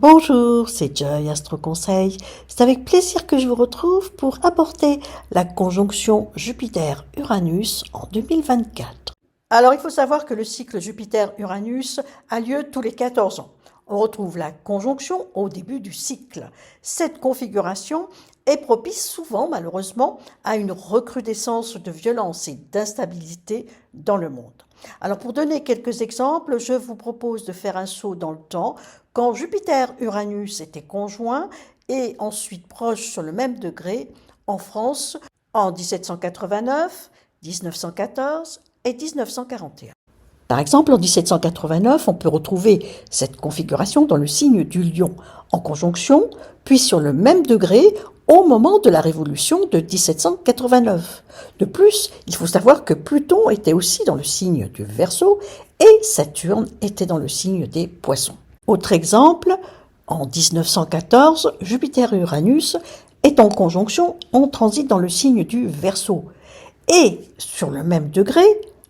Bonjour, c'est Joy Astro Conseil. C'est avec plaisir que je vous retrouve pour aborder la conjonction Jupiter-Uranus en 2024. Alors, il faut savoir que le cycle Jupiter-Uranus a lieu tous les 14 ans. On retrouve la conjonction au début du cycle. Cette configuration est propice souvent, malheureusement, à une recrudescence de violence et d'instabilité dans le monde. Alors, pour donner quelques exemples, je vous propose de faire un saut dans le temps quand Jupiter-Uranus était conjoint et ensuite proche sur le même degré en France en 1789, 1914 et 1941. Par exemple, en 1789, on peut retrouver cette configuration dans le signe du Lion, en conjonction, puis sur le même degré au moment de la Révolution de 1789. De plus, il faut savoir que Pluton était aussi dans le signe du Verseau et Saturne était dans le signe des Poissons. Autre exemple, en 1914, Jupiter-Uranus est en conjonction, on transite dans le signe du Verseau. Et sur le même degré,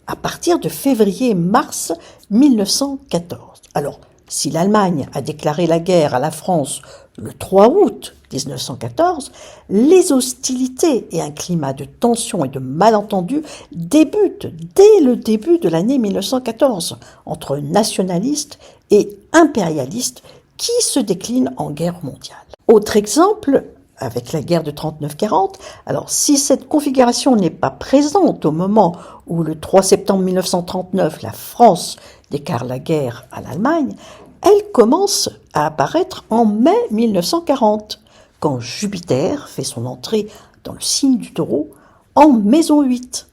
à partir de février-mars 1914. Alors, si l'Allemagne a déclaré la guerre à la France le 3 août 1914, les hostilités et un climat de tension et de malentendus débutent dès le début de l'année 1914 entre nationalistes et impérialistes qui se déclinent en guerre mondiale. Autre exemple, avec la guerre de 39-40, alors si cette configuration n'est pas présente au moment où le 3 septembre 1939, la France déclare la guerre à l'Allemagne, elle commence à apparaître en mai 1940, quand Jupiter fait son entrée dans le signe du Taureau en maison 8.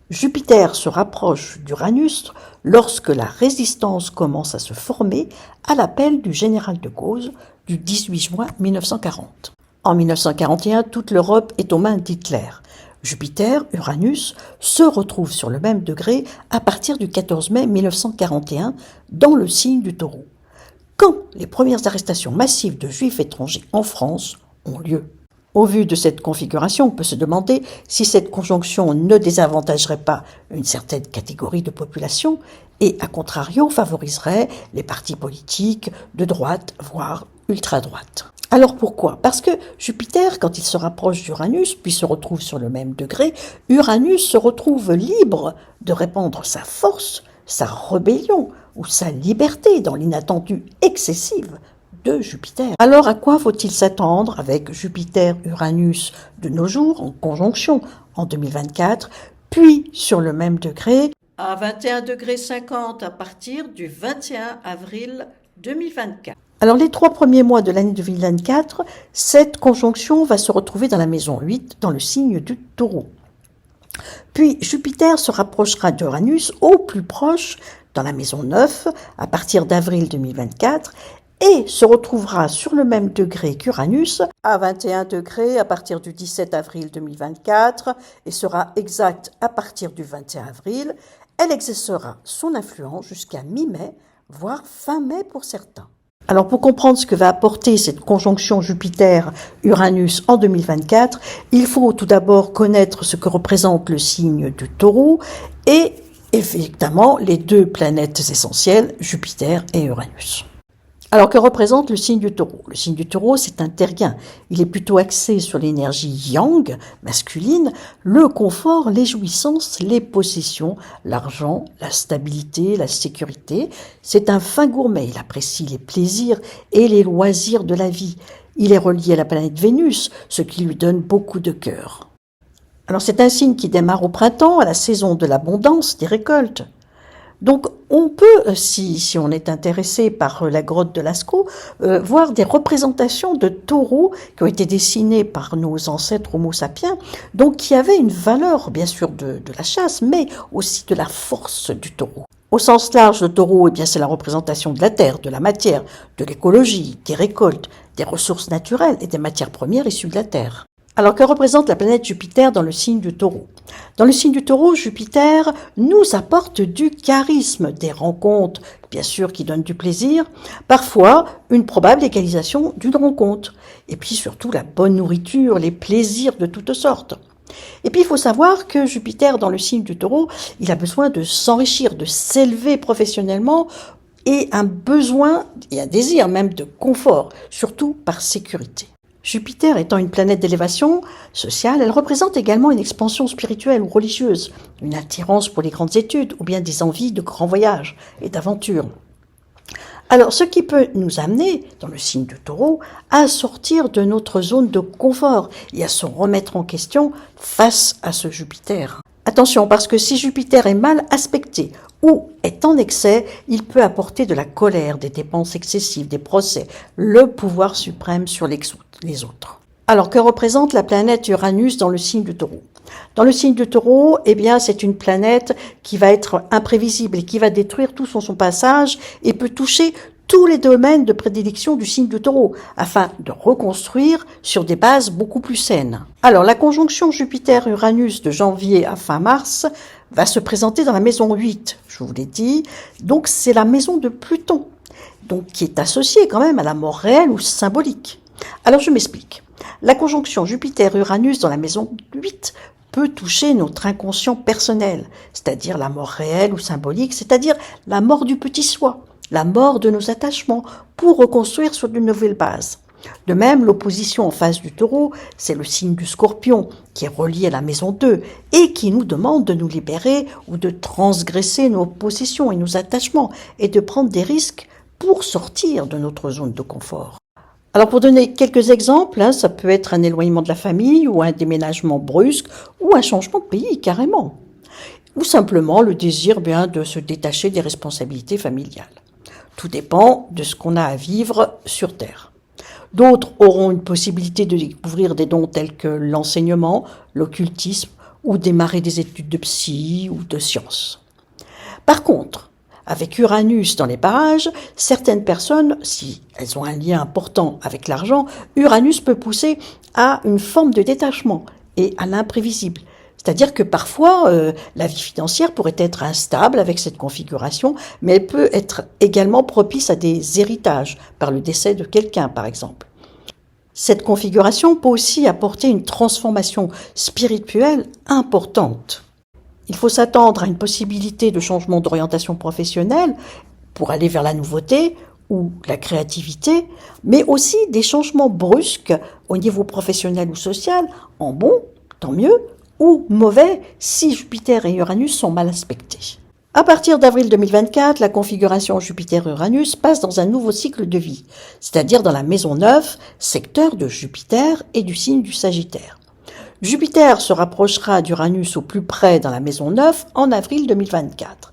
Jupiter se rapproche d'Uranus lorsque la résistance commence à se former à l'appel du général de Gaulle du 18 juin 1940. En 1941, toute l'Europe est aux mains d'Hitler. Jupiter, Uranus, se retrouve sur le même degré à partir du 14 mai 1941 dans le signe du Taureau, quand les premières arrestations massives de juifs étrangers en France ont lieu. Au vu de cette configuration, on peut se demander si cette conjonction ne désavantagerait pas une certaine catégorie de population et, à contrario, favoriserait les partis politiques de droite, voire ultra-droite. Alors pourquoi ? Parce que Jupiter, quand il se rapproche d'Uranus, puis se retrouve sur le même degré, Uranus se retrouve libre de répandre sa force, sa rébellion ou sa liberté dans l'inattendue excessive de Jupiter. Alors à quoi faut-il s'attendre avec Jupiter-Uranus de nos jours en conjonction en 2024, puis sur le même degré à 21,50 degrés à partir du 21 avril 2024. Alors les 3 premiers mois de l'année 2024, cette conjonction va se retrouver dans la maison 8, dans le signe du Taureau. Puis Jupiter se rapprochera d'Uranus au plus proche dans la maison 9 à partir d'avril 2024 et se retrouvera sur le même degré qu'Uranus à 21 degrés à partir du 17 avril 2024 et sera exacte à partir du 21 avril. Elle exercera son influence jusqu'à mi-mai, voire fin mai pour certains. Alors pour comprendre ce que va apporter cette conjonction Jupiter-Uranus en 2024, il faut tout d'abord connaître ce que représente le signe du Taureau et évidemment les 2 planètes essentielles, Jupiter et Uranus. Alors que représente le signe du Taureau ? Le signe du Taureau, c'est un terrien. Il est plutôt axé sur l'énergie yang, masculine, le confort, les jouissances, les possessions, l'argent, la stabilité, la sécurité. C'est un fin gourmet. Il apprécie les plaisirs et les loisirs de la vie. Il est relié à la planète Vénus, ce qui lui donne beaucoup de cœur. Alors c'est un signe qui démarre au printemps, à la saison de l'abondance, des récoltes. Donc on peut, si on est intéressé par la grotte de Lascaux, voir des représentations de taureaux qui ont été dessinés par nos ancêtres Homo sapiens, donc qui avaient une valeur bien sûr de la chasse, mais aussi de la force du taureau. Au sens large, le taureau, c'est la représentation de la terre, de la matière, de l'écologie, des récoltes, des ressources naturelles et des matières premières issues de la terre. Alors, que représente la planète Jupiter dans le signe du Taureau ? Dans le signe du Taureau, Jupiter nous apporte du charisme, des rencontres, bien sûr, qui donnent du plaisir, parfois une probable égalisation d'une rencontre, et puis surtout la bonne nourriture, les plaisirs de toutes sortes. Et puis il faut savoir que Jupiter, dans le signe du Taureau, il a besoin de s'enrichir, de s'élever professionnellement et un besoin et un désir même de confort, surtout par sécurité. Jupiter étant une planète d'élévation sociale, elle représente également une expansion spirituelle ou religieuse, une attirance pour les grandes études ou bien des envies de grands voyages et d'aventures. Alors, ce qui peut nous amener, dans le signe du Taureau, à sortir de notre zone de confort et à se remettre en question face à ce Jupiter. Attention, parce que si Jupiter est mal aspecté ou est en excès, il peut apporter de la colère, des dépenses excessives, des procès, le pouvoir suprême sur les autres. Alors, que représente la planète Uranus dans le signe du Taureau ? Dans le signe du Taureau, eh bien, c'est une planète qui va être imprévisible et qui va détruire tout sur son passage et peut toucher tous les domaines de prédilection du signe du Taureau, afin de reconstruire sur des bases beaucoup plus saines. Alors, la conjonction Jupiter-Uranus de janvier à fin mars va se présenter dans la maison 8, je vous l'ai dit, donc c'est la maison de Pluton, donc qui est associée quand même à la mort réelle ou symbolique. Alors, je m'explique. La conjonction Jupiter-Uranus dans la maison 8 peut toucher notre inconscient personnel, c'est-à-dire la mort réelle ou symbolique, c'est-à-dire la mort du petit soi, la mort de nos attachements, pour reconstruire sur de nouvelles bases. De même, l'opposition en face du Taureau, c'est le signe du Scorpion, qui est relié à la maison 2, et qui nous demande de nous libérer ou de transgresser nos possessions et nos attachements, et de prendre des risques pour sortir de notre zone de confort. Alors pour donner quelques exemples, ça peut être un éloignement de la famille ou un déménagement brusque ou un changement de pays carrément. Ou simplement le désir de se détacher des responsabilités familiales. Tout dépend de ce qu'on a à vivre sur Terre. D'autres auront une possibilité de découvrir des dons tels que l'enseignement, l'occultisme ou démarrer des études de psy ou de sciences. Par contre, avec Uranus dans les parages, certaines personnes, si elles ont un lien important avec l'argent, Uranus peut pousser à une forme de détachement et à l'imprévisible. C'est-à-dire que parfois, la vie financière pourrait être instable avec cette configuration, mais elle peut être également propice à des héritages, par le décès de quelqu'un par exemple. Cette configuration peut aussi apporter une transformation spirituelle importante. Il faut s'attendre à une possibilité de changement d'orientation professionnelle pour aller vers la nouveauté ou la créativité, mais aussi des changements brusques au niveau professionnel ou social, en bon, tant mieux, ou mauvais si Jupiter et Uranus sont mal aspectés. À partir d'avril 2024, la configuration Jupiter-Uranus passe dans un nouveau cycle de vie, c'est-à-dire dans la maison 9, secteur de Jupiter et du signe du Sagittaire. Jupiter se rapprochera d'Uranus au plus près dans la maison 9 en avril 2024.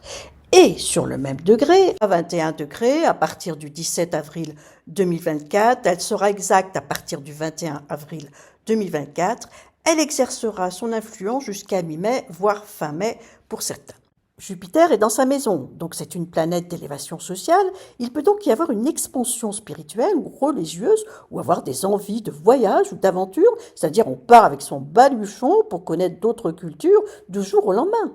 Et sur le même degré, à 21 degrés, à partir du 17 avril 2024, elle sera exacte à partir du 21 avril 2024. Elle exercera son influence jusqu'à mi-mai, voire fin mai pour certains. Jupiter est dans sa maison, donc c'est une planète d'élévation sociale. Il peut donc y avoir une expansion spirituelle ou religieuse, ou avoir des envies de voyage ou d'aventure, c'est-à-dire on part avec son baluchon pour connaître d'autres cultures du jour au lendemain.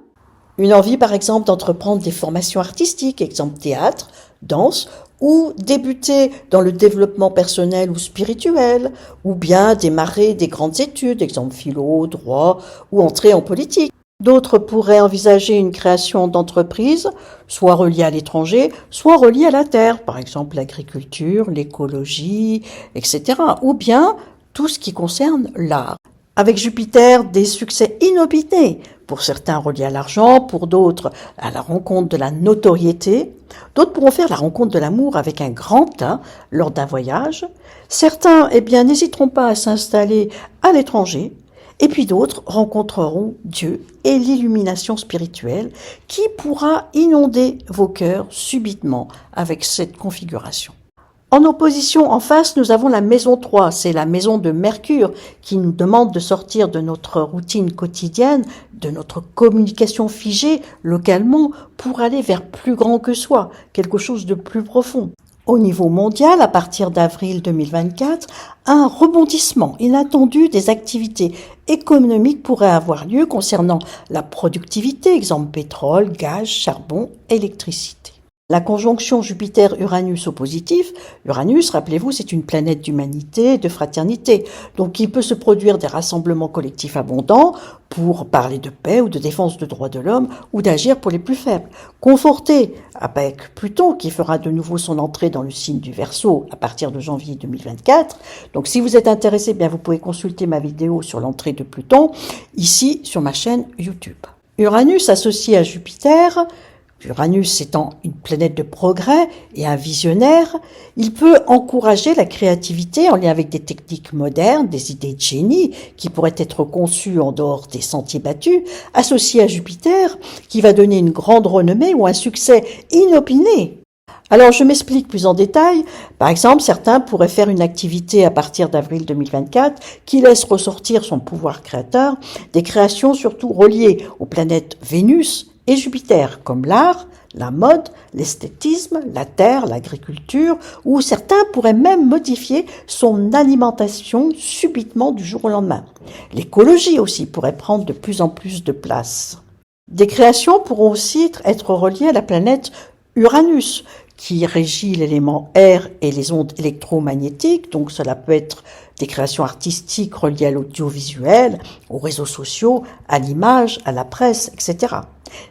Une envie par exemple d'entreprendre des formations artistiques, exemple théâtre, danse, ou débuter dans le développement personnel ou spirituel, ou bien démarrer des grandes études, exemple philo, droit, ou entrer en politique. D'autres pourraient envisager une création d'entreprise, soit reliée à l'étranger, soit reliée à la terre, par exemple l'agriculture, l'écologie, etc. Ou bien tout ce qui concerne l'art. Avec Jupiter, des succès inopinés, pour certains reliés à l'argent, pour d'autres à la rencontre de la notoriété. D'autres pourront faire la rencontre de l'amour avec un grand A lors d'un voyage. Certains, n'hésiteront pas à s'installer à l'étranger. Et puis d'autres rencontreront Dieu et l'illumination spirituelle qui pourra inonder vos cœurs subitement avec cette configuration. En opposition, en face, nous avons la maison 3, c'est la maison de Mercure qui nous demande de sortir de notre routine quotidienne, de notre communication figée localement pour aller vers plus grand que soi, quelque chose de plus profond. Au niveau mondial, à partir d'avril 2024, un rebondissement inattendu des activités économiques pourrait avoir lieu concernant la productivité, exemple pétrole, gaz, charbon, électricité. La conjonction Jupiter-Uranus au positif, Uranus, rappelez-vous, c'est une planète d'humanité, de fraternité. Donc il peut se produire des rassemblements collectifs abondants pour parler de paix ou de défense des droits de l'homme ou d'agir pour les plus faibles. Conforté avec Pluton qui fera de nouveau son entrée dans le signe du Verseau à partir de janvier 2024. Donc si vous êtes intéressé, bien vous pouvez consulter ma vidéo sur l'entrée de Pluton ici sur ma chaîne YouTube. Uranus associé à Jupiter, Uranus étant une planète de progrès et un visionnaire, il peut encourager la créativité en lien avec des techniques modernes, des idées de génie qui pourraient être conçues en dehors des sentiers battus, associé à Jupiter qui va donner une grande renommée ou un succès inopiné. Alors je m'explique plus en détail. Par exemple, certains pourraient faire une activité à partir d'avril 2024 qui laisse ressortir son pouvoir créateur, des créations surtout reliées aux planètes Vénus et Jupiter, comme l'art, la mode, l'esthétisme, la terre, l'agriculture, ou certains pourraient même modifier son alimentation subitement du jour au lendemain. L'écologie aussi pourrait prendre de plus en plus de place. Des créations pourront aussi être reliées à la planète Uranus, qui régit l'élément air et les ondes électromagnétiques, donc cela peut être des créations artistiques reliées à l'audiovisuel, aux réseaux sociaux, à l'image, à la presse, etc.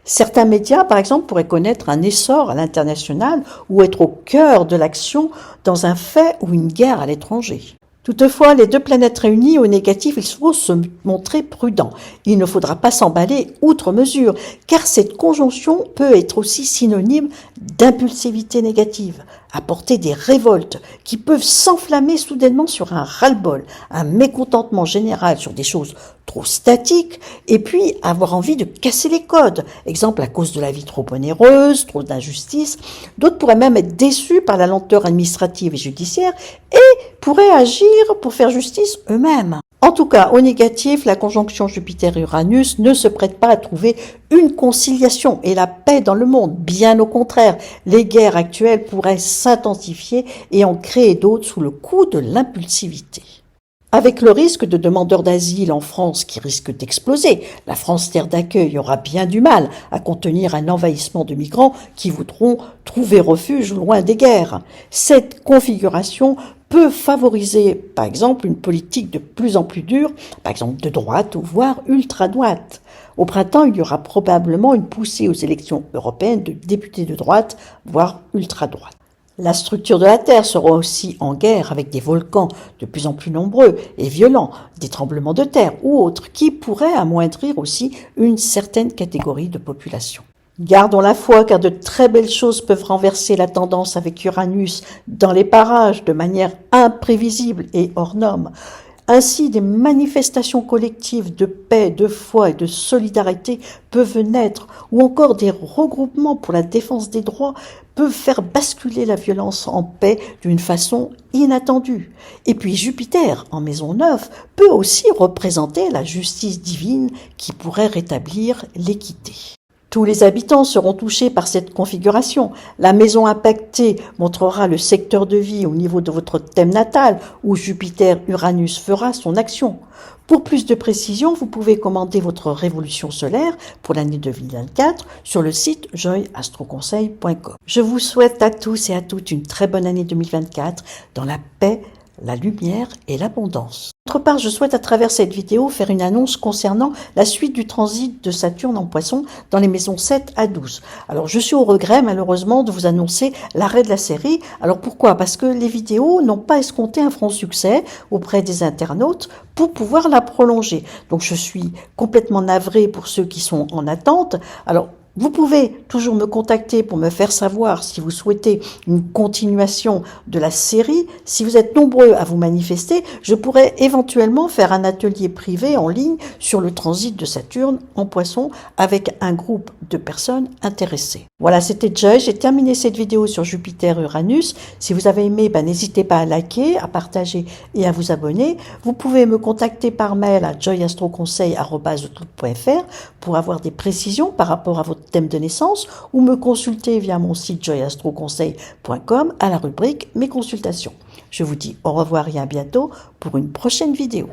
Certains médias, par exemple, pourraient connaître un essor à l'international ou être au cœur de l'action dans un fait ou une guerre à l'étranger. Toutefois, les deux planètes réunies au négatif, il faut se montrer prudent. Il ne faudra pas s'emballer outre mesure, car cette conjonction peut être aussi synonyme d'impulsivité négative, apporter des révoltes qui peuvent s'enflammer soudainement sur un ras-le-bol, un mécontentement général sur des choses trop statiques, et puis avoir envie de casser les codes. Exemple, à cause de la vie trop onéreuse, trop d'injustice. D'autres pourraient même être déçus par la lenteur administrative et judiciaire et pourraient agir pour faire justice eux-mêmes. En tout cas, au négatif, la conjonction Jupiter-Uranus ne se prête pas à trouver une conciliation et la paix dans le monde. Bien au contraire, les guerres actuelles pourraient s'intensifier et en créer d'autres sous le coup de l'impulsivité. Avec le risque de demandeurs d'asile en France qui risque d'exploser, la France terre d'accueil aura bien du mal à contenir un envahissement de migrants qui voudront trouver refuge loin des guerres. Cette configuration peut favoriser, par exemple, une politique de plus en plus dure, par exemple de droite ou voire ultra-droite. Au printemps, il y aura probablement une poussée aux élections européennes de députés de droite, voire ultra-droite. La structure de la Terre sera aussi en guerre avec des volcans de plus en plus nombreux et violents, des tremblements de terre ou autres qui pourraient amoindrir aussi une certaine catégorie de population. Gardons la foi car de très belles choses peuvent renverser la tendance avec Uranus dans les parages de manière imprévisible et hors norme. Ainsi, des manifestations collectives de paix, de foi et de solidarité peuvent naître, ou encore des regroupements pour la défense des droits peuvent faire basculer la violence en paix d'une façon inattendue. Et puis Jupiter, en maison 9, peut aussi représenter la justice divine qui pourrait rétablir l'équité. Tous les habitants seront touchés par cette configuration. La maison impactée montrera le secteur de vie au niveau de votre thème natal où Jupiter-Uranus fera son action. Pour plus de précision, vous pouvez commander votre révolution solaire pour l'année 2024 sur le site joyastroconseil.com. Je vous souhaite à tous et à toutes une très bonne année 2024 dans la paix, la lumière et l'abondance. D'autre part, je souhaite à travers cette vidéo faire une annonce concernant la suite du transit de Saturne en Poisson dans les maisons 7 à 12. Alors, je suis au regret, malheureusement, de vous annoncer l'arrêt de la série. Alors, pourquoi? Parce que les vidéos n'ont pas escompté un franc succès auprès des internautes pour pouvoir la prolonger. Donc, je suis complètement navrée pour ceux qui sont en attente. Alors, vous pouvez toujours me contacter pour me faire savoir si vous souhaitez une continuation de la série. Si vous êtes nombreux à vous manifester, je pourrais éventuellement faire un atelier privé en ligne sur le transit de Saturne en Poisson avec un groupe de personnes intéressées. Voilà, c'était Joy. J'ai terminé cette vidéo sur Jupiter-Uranus. Si vous avez aimé, n'hésitez pas à liker, à partager et à vous abonner. Vous pouvez me contacter par mail à joyastroconseil@outlook.fr pour avoir des précisions par rapport à votre thème de naissance ou me consulter via mon site joyastroconseil.com à la rubrique Mes consultations. Je vous dis au revoir et à bientôt pour une prochaine vidéo.